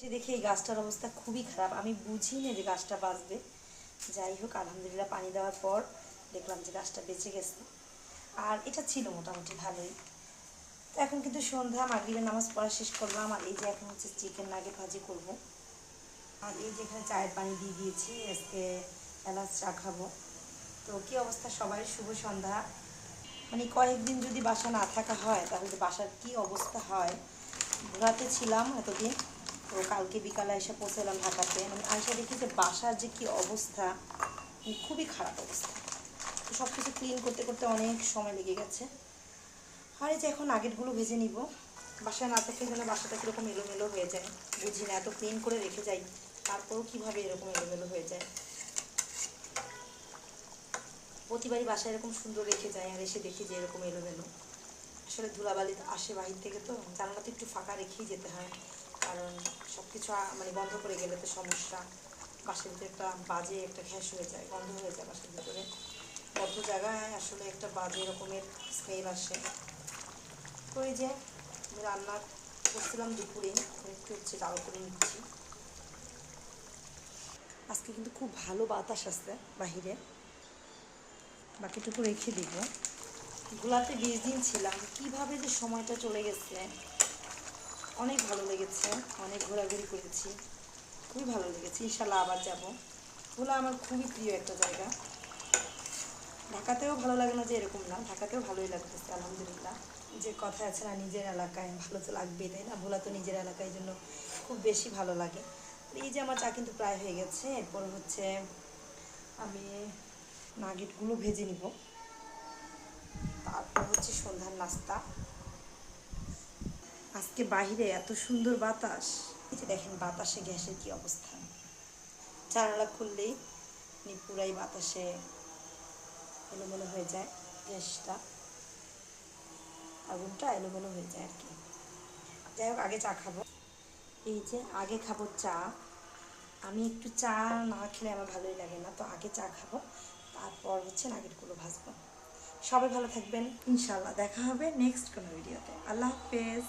যে দেখি এই গাছটার অবস্থা খুবই খারাপ। আমি বুঝিনি যে গাছটা বাঁচবে। যাই হোক, আলহামদুলিল্লাহ পানি দেওয়ার পর দেখলাম যে গাছটা বেঁচে গেছে। আর এটা ছিল মোটামুটি ভালোই। তো এখন কিন্তু সন্ধ্যা, মাগরিবের নামাজ পড়া শেষ করলাম। আর এই যে এখন হচ্ছে চিকেন নাগেট ভাজি করব। আর এই যে এখানে চায়ের পানি দিয়ে দিয়েছি, আজকে এলাচ চা খাবো। তো কী অবস্থা সবাই, শুভ সন্ধ্যা। মানে কয়েকদিন যদি বাসা না থাকা হয় তাহলে বাসার কি অবস্থা হয়। ঘোরাতে ছিলাম এতদিন, তো কালকে বিকালে এসে পৌঁছলাম ঢাকাতে। মানে আইসা দেখি যে বাসার যে কী অবস্থা, খুবই খারাপ অবস্থা। তো সব কিছু ক্লিন করতে করতে অনেক সময় লেগে গেছে। আর এই যে এখন নাগেটগুলো ভেজে নিব। বাসায় না থাকলে যেন বাসাটা কীরকম এলোমেলো হয়ে যায়, বুঝি না। এত ক্লিন করে রেখে যাই, তারপরেও কীভাবে এরকম এলোমেলো হয়ে যায়। প্রতিবারই বাসায় এরকম সুন্দর রেখে যায়, আর এসে দেখি যে এরকম এলোমেলো। আসলে ধুলাবালি আসে বাহির থেকে, তো জানালাতে একটু ফাঁকা রেখেই যেতে হয়, কারণ সব কিছু মানে বন্ধ করে গেলে তো সমস্যা। বাসার ভিতরে একটা বাজে একটা গ্যাস হয়ে যায়, গন্ধ হয়ে যায় বাসার ভিতরে। বদ্ধ জায়গায় আসলে একটা বাজে রকমের স্মেল আসে। তো এই যে রান্না করছিলাম দুপুরে, একটু হচ্ছে ডাল করে নিচ্ছি। আজকে কিন্তু খুব ভালো বাতাস আসছে বাহিরে, বাকিটুকু রেখে দিব। ভোলাতে 20 দিন ছিলাম, কিভাবে যে সময়টা চলে গেছে। অনেক ভালো লেগেছে, অনেক ঘোরাঘুরি করেছি, খুবই ভালো লেগেছে। ইনশাল্লাহ আবার যাব। ভোলা আমার খুবই প্রিয় একটা জায়গা। ঢাকাতেও ভালো লাগে না যে এরকম না, ঢাকাতেও ভালোই লাগতেছে আলহামদুলিল্লাহ। যে কথা আছে না, নিজের এলাকায় ভালো তো লাগবেই, তাই না? ভোলা তো নিজের এলাকায়, জন্য খুব বেশি ভালো লাগে। এই যে আমার চা কিন্তু প্রায় হয়ে গেছে। এরপর হচ্ছে আমি নাগেটগুলো ভেজে নিব, তারপর হচ্ছে সন্ধ্যার নাস্তা। আজকে বাহিরে এত সুন্দর বাতাস, এই যে দেখেন বাতাসে গ্যাসের কি অবস্থা। জানালা খুললেই পুরাই বাতাসে এলোমেলো হয়ে যায়, গ্যাসটা, আগুনটা এলোমেলো হয়ে যায় আর কি। যাই হোক, আগে চা খাবো। এই যে আগে খাবো চা। আমি একটু চা না খেলে আমার ভালোই লাগে না, তো আগে চা খাবো, তারপর হচ্ছে নাগেটগুলো ভাজবো। সবাই ভালো থাকবেন, ইনশাল্লাহ দেখা হবে নেক্সট কোনো ভিডিওতে। আল্লাহ হাফেজ।